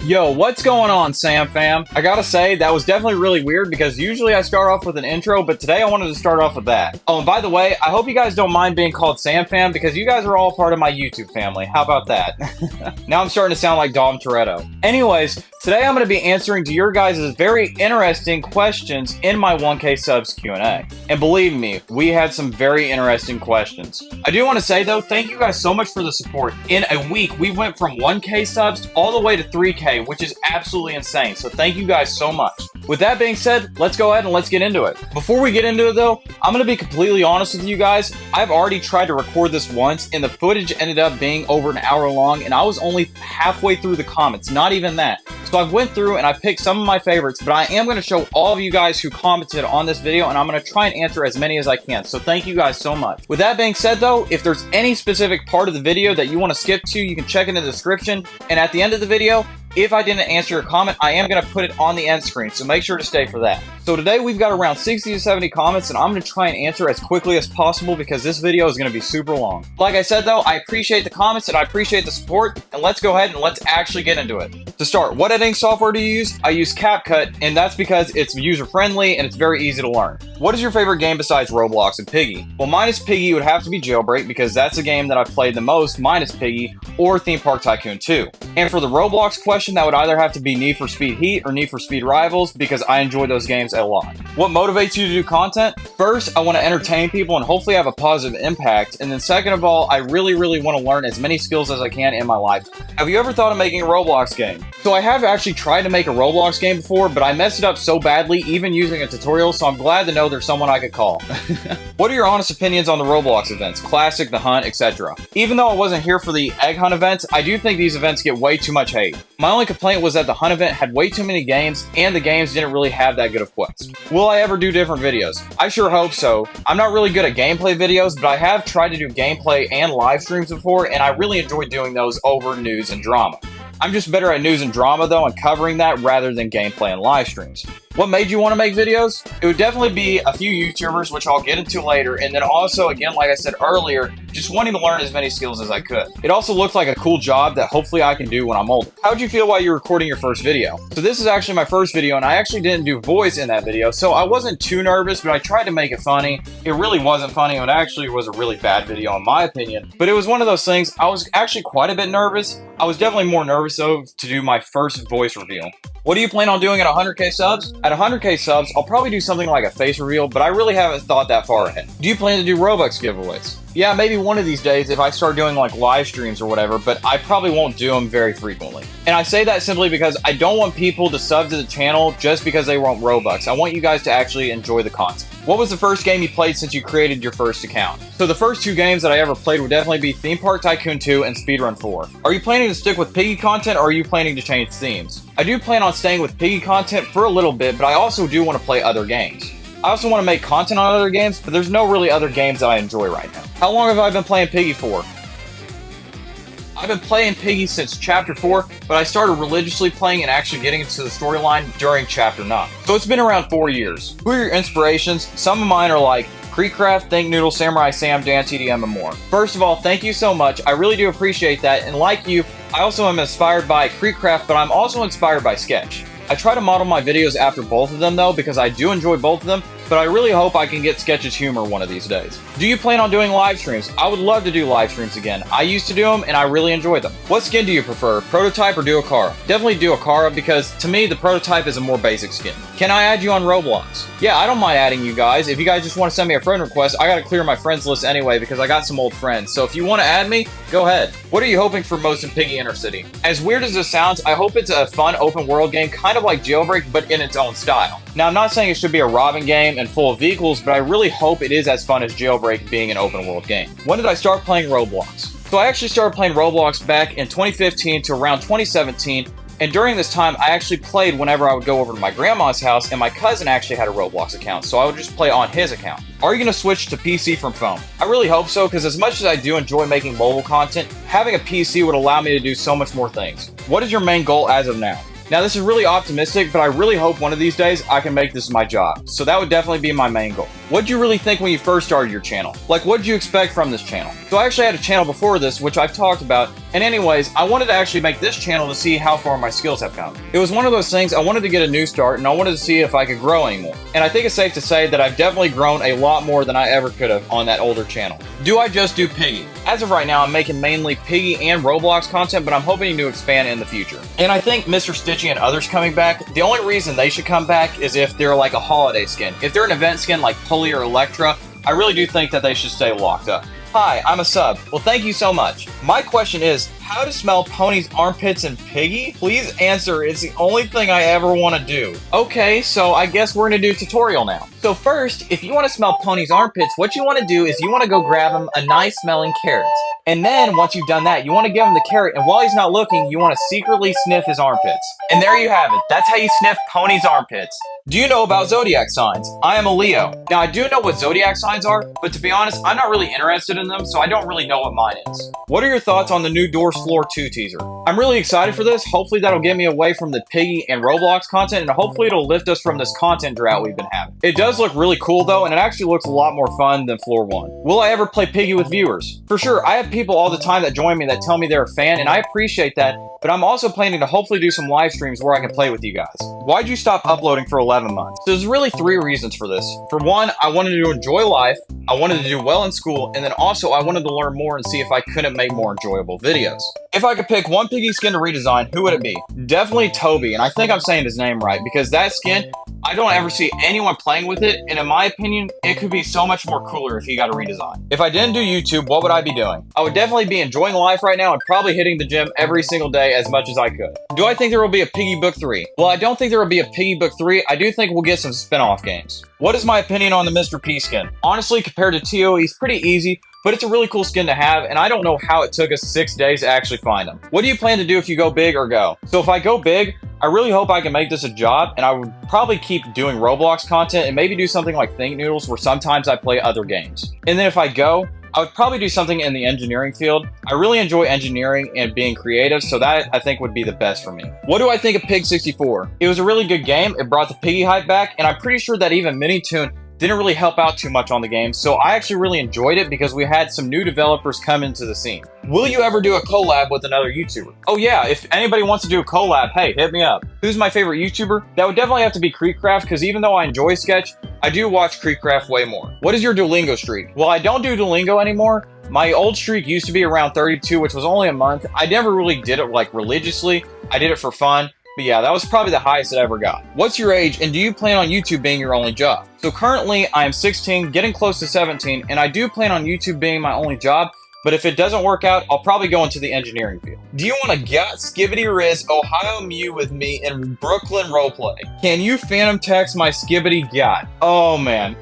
Yo, what's going on, Sam fam? I gotta say, that was definitely really weird because usually I start off with an intro, but today I wanted to start off with that. Oh, and by the way, I hope you guys don't mind being called Sam fam because you guys are all part of my YouTube family. How about that? Now I'm starting to sound like Dom Toretto. Anyways, today I'm going to be answering to your guys' very interesting questions in my 1K subs Q&A. And believe me, we had some very interesting questions. I do want to say though, thank you guys so much for the support. In a week, we went from 1K subs all the way to 3K, which is absolutely insane. So thank you guys so much. With that being said, let's go ahead and let's get into it. Before we get into it though, I'm going to be completely honest with you guys. I've already tried to record this once and the footage ended up being over an hour long and I was only halfway through the comments, not even that. So I went through and I picked some of my favorites, but I am going to show all of you guys who commented on this video and I'm going to try and answer as many as I can. So thank you guys so much. With that being said though, if there's any specific part of the video that you want to skip to, you can check in the description. And at the end of the video, if I didn't answer your comment, I am going to put it on the end screen, so make sure to stay for that. So today we've got around 60 to 70 comments, and I'm going to try and answer as quickly as possible because this video is going to be super long. Like I said though, I appreciate the comments and I appreciate the support, and let's go ahead and let's actually get into it. To start, what editing software do you use? I use CapCut, and that's because it's user-friendly and it's very easy to learn. What is your favorite game besides Roblox and Piggy? Well, minus Piggy, it would have to be Jailbreak because that's a game that I've played the most minus Piggy, or Theme Park Tycoon 2. And for the Roblox question, that would either have to be Need for Speed Heat or Need for Speed Rivals because I enjoy those games a lot. What motivates you to do content? First, I want to entertain people and hopefully have a positive impact. And then second of all, I really want to learn as many skills as I can in my life. Have you ever thought of making a Roblox game? So I have actually tried to make a Roblox game before, but I messed it up so badly even using a tutorial, so I'm glad to know there's someone I could call. What are your honest opinions on the Roblox events? Classic, The Hunt, etc. Even though I wasn't here for the Egg Hunt events, I do think these events get way too much hate. My only complaint was that the Hunt event had way too many games and the games didn't really have that good of quests. Will I ever do different videos? I sure hope so. I'm not really good at gameplay videos, but I have tried to do gameplay and live streams before, and I really enjoy doing those over news and drama. I'm just better at news and drama though and covering that rather than gameplay and live streams. What made you want to make videos? It would definitely be a few YouTubers, which I'll get into later, and then also, again, like I said earlier, just wanting to learn as many skills as I could. It also looked like a cool job that hopefully I can do when I'm older. How'd you feel while you were recording your first video? So this is actually my first video, and I actually didn't do voice in that video, so I wasn't too nervous, but I tried to make it funny. It really wasn't funny, and it actually was a really bad video in my opinion, but it was one of those things. I was actually quite a bit nervous. I was definitely more nervous though to do my first voice reveal. What do you plan on doing at 100K subs? At 100K subs, I'll probably do something like a face reveal, but I really haven't thought that far ahead. Do you plan to do Robux giveaways? Yeah, maybe one of these days if I start doing like live streams or whatever, but I probably won't do them very frequently. And I say that simply because I don't want people to sub to the channel just because they want Robux. I want you guys to actually enjoy the content. What was the first game you played since you created your first account? So the first two games that I ever played would definitely be Theme Park Tycoon 2 and Speedrun 4. Are you planning to stick with Piggy content or are you planning to change themes? I do plan on staying with Piggy content for a little bit, but I also do want to play other games. I also want to make content on other games, but there's no really other games that I enjoy right now. How long have I been playing Piggy for? I've been playing Piggy since Chapter 4, but I started religiously playing and actually getting into the storyline during Chapter 9. So it's been around 4 years. Who are your inspirations? Some of mine are like KreekCraft, Think Noodle, Samurai Sam, Dan TDM, and more. First of all, thank you so much. I really do appreciate that, and like you, I also am inspired by KreekCraft, but I'm also inspired by Sketch. I try to model my videos after both of them though because I do enjoy both of them, but I really hope I can get Sketch's humor one of these days. Do you plan on doing live streams? I would love to do live streams again. I used to do them and I really enjoy them. What skin do you prefer, Prototype or Duocara? Definitely Duocara because to me the Prototype is a more basic skin. Can I add you on Roblox? Yeah, I don't mind adding you guys. If you guys just want to send me a friend request, I gotta clear my friends list anyway because I got some old friends. So if you want to add me, go ahead. What are you hoping for most in Piggy Intercity? As weird as this sounds, I hope it's a fun open world game, kind of like Jailbreak, but in its own style. Now, I'm not saying it should be a robbing game and full of vehicles, but I really hope it is as fun as Jailbreak being an open world game. When did I start playing Roblox? So I actually started playing Roblox back in 2015 to around 2017, and during this time, I actually played whenever I would go over to my grandma's house, and my cousin actually had a Roblox account, so I would just play on his account. Are you going to switch to PC from phone? I really hope so, because as much as I do enjoy making mobile content, having a PC would allow me to do so much more things. What is your main goal as of now? Now, this is really optimistic, but I really hope one of these days I can make this my job. So that would definitely be my main goal. What'd you really think when you first started your channel? Like, what'd you expect from this channel? So I actually had a channel before this, which I've talked about. And anyways, I wanted to actually make this channel to see how far my skills have come. It was one of those things, I wanted to get a new start and I wanted to see if I could grow anymore. And I think it's safe to say that I've definitely grown a lot more than I ever could have on that older channel. Do I just do Piggy? As of right now, I'm making mainly Piggy and Roblox content, but I'm hoping to expand in the future. And I think Mr. Stitchy and others coming back, the only reason they should come back is if they're like a holiday skin. If they're an event skin like Pulley or Electra, I really do think that they should stay locked up. Hi, I'm a sub. Well, thank you so much. My question is, how to smell pony's armpits in Piggy? Please answer, it's the only thing I ever want to do. Okay, so I guess we're gonna do a tutorial now. So first, if you want to smell pony's armpits, what you want to do is you want to go grab him a nice smelling carrot. And then once you've done that, you want to give him the carrot, and while he's not looking, you want to secretly sniff his armpits. And there you have it. That's how you sniff pony's armpits. Do you know about zodiac signs? I am a Leo. Now, I do know what zodiac signs are, but to be honest, I'm not really interested in them, so I don't really know what mine is. What are your thoughts on the new Doors Floor 2 teaser? I'm really excited for this. Hopefully that'll get me away from the Piggy and Roblox content, and hopefully it'll lift us from this content drought we've been having. It does look really cool though, and it actually looks a lot more fun than Floor 1. Will I ever play Piggy with viewers? For sure, I have people all the time that join me that tell me they're a fan, and I appreciate that, but I'm also planning to hopefully do some live streams where I can play with you guys. Why'd you stop uploading for 11 months? So there's really 3 reasons for this. For one, I wanted to enjoy life, I wanted to do well in school, and then also I wanted to learn more and see if I couldn't make more enjoyable videos. If I could pick one Piggy skin to redesign, who would it be? Definitely Toby, and I think I'm saying his name right, because that skin, I don't ever see anyone playing with it, and in my opinion, it could be so much more cooler if he got a redesign. If I didn't do YouTube, what would I be doing? I would definitely be enjoying life right now and probably hitting the gym every single day as much as I could. Do I think there will be a Piggy Book 3? Well, I don't think there will be a Piggy Book 3. I do think we'll get some spin-off games. What is my opinion on the Mr. P skin? Honestly, compared to Tio, he's pretty easy, but it's a really cool skin to have, and I don't know how it took us 6 days to actually find him. What do you plan to do if you go big or go? So if I go big, I really hope I can make this a job, and I would probably keep doing Roblox content and maybe do something like Think Noodles where sometimes I play other games. And then if I go, I would probably do something in the engineering field. I really enjoy engineering and being creative, so that I think would be the best for me. What do I think of Pig 64? It was a really good game, it brought the Piggy hype back, and I'm pretty sure that even Minitoon didn't really help out too much on the game, so I actually really enjoyed it because we had some new developers come into the scene. Will you ever do a collab with another YouTuber? Oh yeah, if anybody wants to do a collab, hey, hit me up. Who's my favorite YouTuber? That would definitely have to be Creekcraft, because even though I enjoy Sketch, I do watch Creekcraft way more. What is your Duolingo streak? Well, I don't do Duolingo anymore. My old streak used to be around 32, which was only a month. I never really did it like religiously. I did it for fun. But yeah, that was probably the highest it ever got. What's your age, and do you plan on YouTube being your only job? So currently, I am 16, getting close to 17, and I do plan on YouTube being my only job, but if it doesn't work out, I'll probably go into the engineering field. Do you want to get Skibbity Riz Ohio Mew with me in Brooklyn roleplay? Can you phantom text my Skibbity Got? Oh man.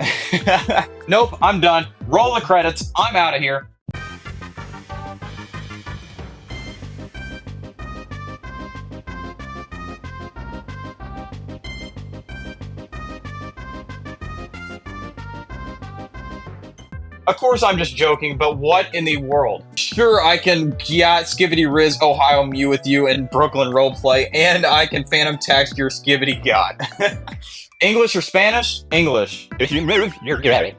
Nope, I'm done. Roll the credits. I'm out of here. Of course, I'm just joking, but what in the world? Sure, I can get Skibbity Riz Ohio Mew with you in Brooklyn roleplay, and I can phantom text your Skibbity Got. English or Spanish? English. If you move, you're getting.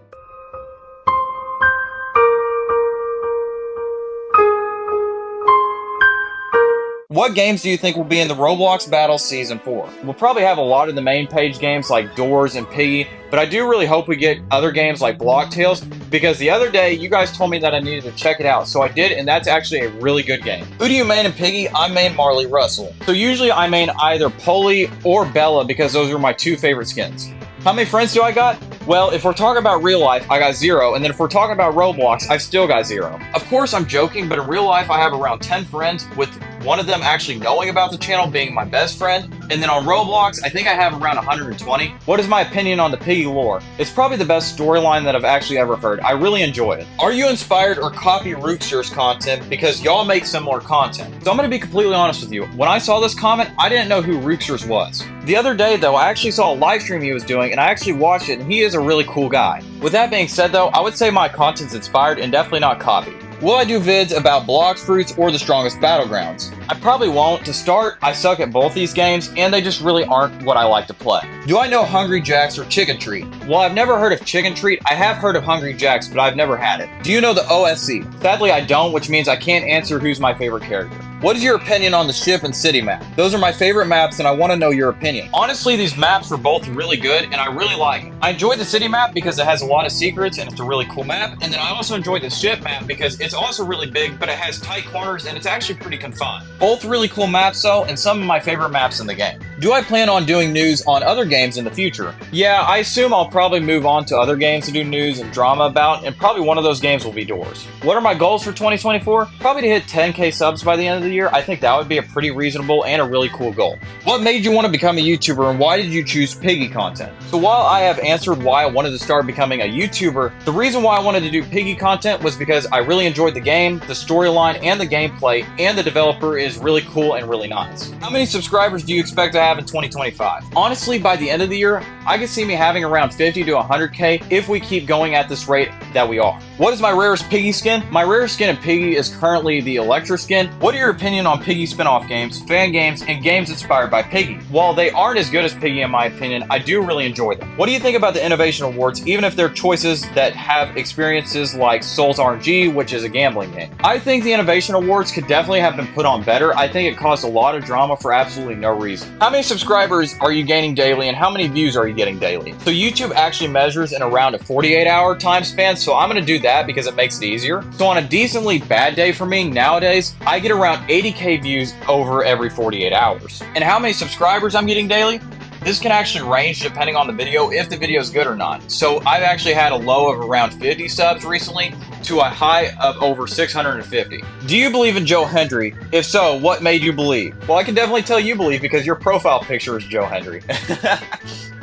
What games do you think will be in the Roblox Battle Season 4? We'll probably have a lot of the main page games like Doors and Piggy, but I do really hope we get other games like Block Tales, because the other day you guys told me that I needed to check it out, so I did, and that's actually a really good game. Who do you main in Piggy? I main Marley Russell. So usually I main either Pulley or Bella because those are my 2 favorite skins. How many friends do I got? Well, if we're talking about real life, I got 0, and then if we're talking about Roblox, I've still got 0. Of course, I'm joking, but in real life, I have around 10 friends, with one of them actually knowing about the channel, being my best friend. And then on Roblox, I think I have around 120. What is my opinion on the Piggy lore? It's probably the best storyline that I've actually ever heard. I really enjoy it. Are you inspired or copy Rookster's content because y'all make similar content? So I'm going to be completely honest with you. When I saw this comment, I didn't know who Rooksters was. The other day, though, I actually saw a live stream he was doing, and I actually watched it, and he is a really cool guy. With that being said, though, I would say my content's inspired and definitely not copied. Will I do vids about Blox Fruits or the Strongest Battlegrounds? I probably won't. To start, I suck at both these games, and they just really aren't what I like to play. Do I know Hungry Jack's or Chicken Treat? Well, I've never heard of Chicken Treat. I have heard of Hungry Jack's, but I've never had it. Do you know the OSC? Sadly, I don't, which means I can't answer who's my favorite character. What is your opinion on the ship and city map? Those are my favorite maps, and I want to know your opinion. Honestly, these maps are both really good, and I really like them. I enjoy the city map because it has a lot of secrets, and it's a really cool map. And then I also enjoy the ship map because it's also really big, but it has tight corners, and it's actually pretty confined. Both really cool maps, though, and some of my favorite maps in the game. Do I plan on doing news on other games in the future? Yeah, I assume I'll probably move on to other games to do news and drama about, and probably one of those games will be Doors. What are my goals for 2024? Probably to hit 10K subs by the end of the year. I think that would be a pretty reasonable and a really cool goal. What made you want to become a YouTuber, and why did you choose Piggy content? So while I have answered why I wanted to start becoming a YouTuber, the reason why I wanted to do Piggy content was because I really enjoyed the game, the storyline, and the gameplay, and the developer is really cool and really nice. How many subscribers do you expect to have in 2025? Honestly, by the end of the year, I could see me having around 50 to 100K if we keep going at this rate that we are. What is my rarest Piggy skin? My rarest skin in Piggy is currently the Electra skin. What are your opinion on Piggy spin-off games, fan games, and games inspired by Piggy? While they aren't as good as Piggy in my opinion, I do really enjoy them. What do you think about the Innovation Awards, even if they're choices that have experiences like Souls RNG, which is a gambling game? I think the Innovation Awards could definitely have been put on better. I think it caused a lot of drama for absolutely no reason. How many subscribers are you gaining daily, and how many views are you getting daily? So YouTube actually measures in around a 48-hour time span, so I'm going to do that because it makes it easier. So on a decently bad day for me nowadays, I get around 80K views over every 48 hours. And how many subscribers I'm getting daily? This can actually range depending on the video, if the video is good or not. So I've actually had a low of around 50 subs recently to a high of over 650. Do you believe in Joe Hendry? If so, what made you believe? Well, I can definitely tell you believe because your profile picture is Joe Hendry.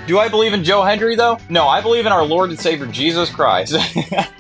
Do I believe in Joe Hendry though? No, I believe in our Lord and Savior Jesus Christ.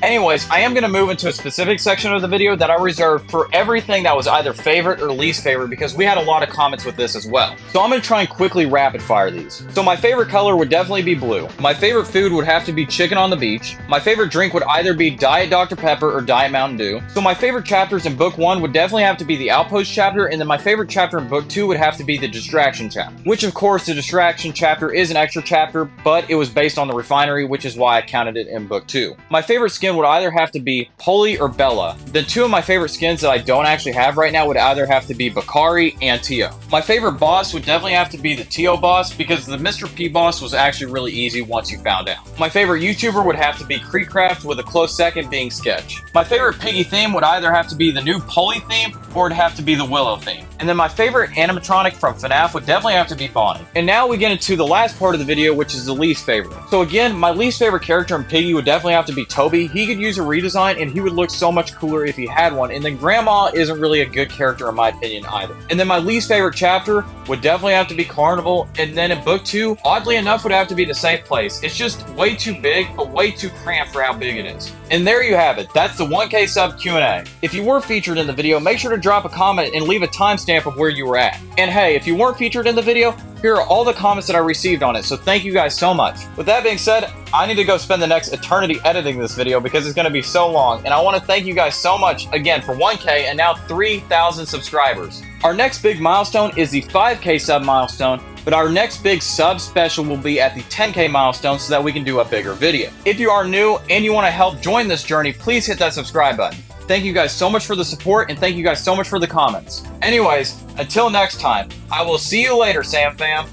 Anyways, I am going to move into a specific section of the video that I reserved for everything that was either favorite or least favorite because we had a lot of comments with this as well. So I'm going to try and quickly rapid fire these. So my favorite color would definitely be blue. My favorite food would have to be chicken on the beach. My favorite drink would either be Diet Dr. Pepper or Diet Mountain Dew. So my favorite chapters in book 1 would definitely have to be the Outpost chapter, and then my favorite chapter in book 2 would have to be the Distraction chapter. Which of course the Distraction chapter is an extra chapter, but it was based on the refinery, which is why I counted it in book 2. My favorite skin would either have to be Polly or Bella. Then two of my favorite skins that I don't actually have right now would either have to be Bakari and Tio. My favorite boss would definitely have to be the Tio boss because the Mr. P boss was actually really easy once you found out. My favorite YouTuber would have to be Creecraft, with a close second being Sketch. My favorite Piggy theme would either have to be the new Polly theme or it'd have to be the Willow theme. And then my favorite animatronic from FNAF would definitely have to be Bonnie. And now we get into the last part of the video, which is the least favorite. So again, my least favorite character in Piggy would definitely have to be Toby. He could use a redesign and he would look so much cooler if he had one. And then Grandma isn't really a good character in my opinion either. And then my least favorite chapter would definitely have to be Carnival. And then in book 2, oddly enough, would have to be The Safe Place. It's just way too big, but way too cramped for how big it is. And there you have it. That's the 1K sub Q&A. If you were featured in the video, make sure to drop a comment and leave a timestamp of where you were at. And hey, if you weren't featured in the video, here are all the comments that I received on it, so thank you guys so much. With that being said, I need to go spend the next eternity editing this video because it's going to be so long, and I want to thank you guys so much again for 1K and now 3,000 subscribers. Our next big milestone is the 5K sub milestone, but our next big sub special will be at the 10K milestone so that we can do a bigger video. If you are new and you want to help join this journey, please hit that subscribe button. Thank you guys so much for the support, and thank you guys so much for the comments. Anyways, until next time, I will see you later, Sam Fam.